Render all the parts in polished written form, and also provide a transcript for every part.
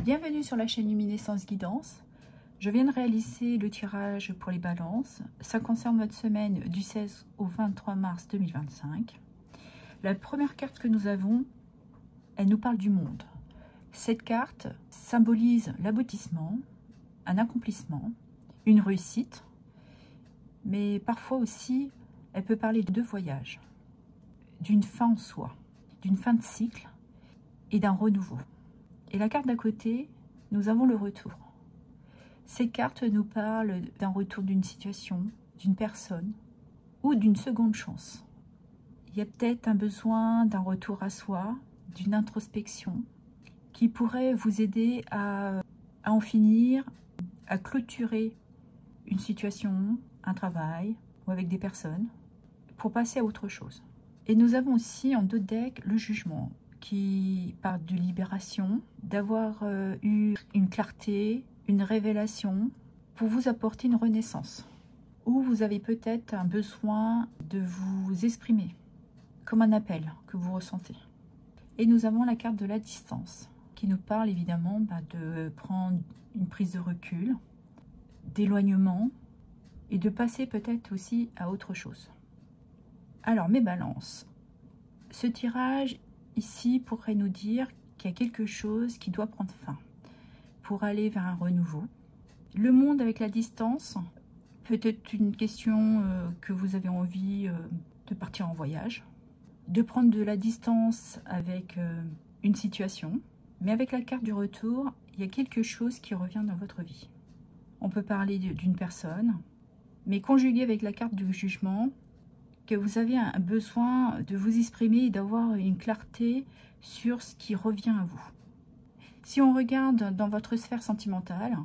Bienvenue sur la chaîne Luminescence Guidance. Je viens de réaliser le tirage pour les balances. Ça concerne votre semaine du 16 au 23 mars 2025. La première carte que nous avons, elle nous parle du monde. Cette carte symbolise l'aboutissement, un accomplissement, une réussite, mais parfois aussi, elle peut parler de voyage, d'une fin en soi, d'une fin de cycle et d'un renouveau. Et la carte d'à côté, nous avons le retour. Ces cartes nous parlent d'un retour d'une situation, d'une personne ou d'une seconde chance. Il y a peut-être un besoin d'un retour à soi, d'une introspection qui pourrait vous aider à en finir, à clôturer une situation, un travail ou avec des personnes pour passer à autre chose. Et nous avons aussi en dos de deck le jugement qui parle de libération, d'avoir eu une clarté, une révélation pour vous apporter une renaissance. Ou vous avez peut-être un besoin de vous exprimer, comme un appel que vous ressentez. Et nous avons la carte de la distance, qui nous parle évidemment de prendre une prise de recul, d'éloignement, et de passer peut-être aussi à autre chose. Alors mes balances, ce tirage ici pourrait nous dire qu'il y a quelque chose qui doit prendre fin pour aller vers un renouveau. Le monde avec la distance, peut-être une question que vous avez envie de partir en voyage, de prendre de la distance avec une situation, mais avec la carte du retour, il y a quelque chose qui revient dans votre vie. On peut parler d'une personne, mais conjugué avec la carte du jugement, que vous avez un besoin de vous exprimer et d'avoir une clarté sur ce qui revient à vous. Si on regarde dans votre sphère sentimentale,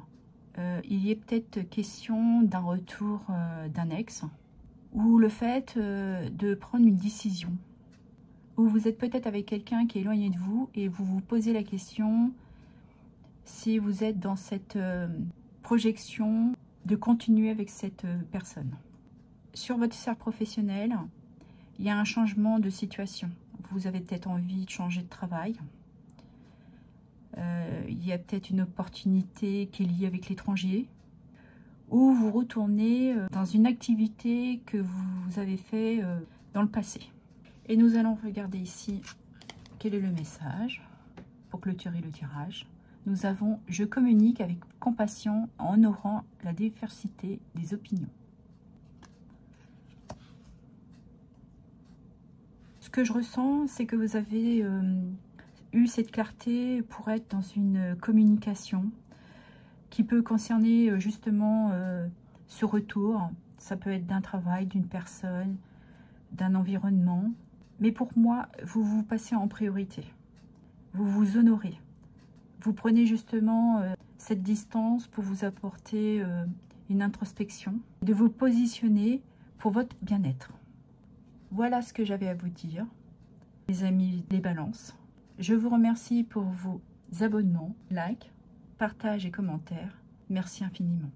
il y a peut-être question d'un retour d'un ex, ou le fait de prendre une décision, ou vous êtes peut-être avec quelqu'un qui est éloigné de vous et vous vous posez la question si vous êtes dans cette projection de continuer avec cette personne. Sur votre sphère professionnelle, il y a un changement de situation. Vous avez peut-être envie de changer de travail. Il y a peut-être une opportunité qui est liée avec l'étranger. Ou vous retournez dans une activité que vous avez fait dans le passé. Et nous allons regarder ici quel est le message pour clôturer le tirage. Nous avons « Je communique avec compassion en honorant la diversité des opinions ». Ce que je ressens, c'est que vous avez eu cette clarté pour être dans une communication qui peut concerner justement ce retour. Ça peut être d'un travail, d'une personne, d'un environnement. Mais pour moi, vous vous passez en priorité. Vous vous honorez. Vous prenez justement cette distance pour vous apporter une introspection, de vous positionner pour votre bien-être. Voilà ce que j'avais à vous dire, mes amis les balances. Je vous remercie pour vos abonnements, likes, partages et commentaires. Merci infiniment.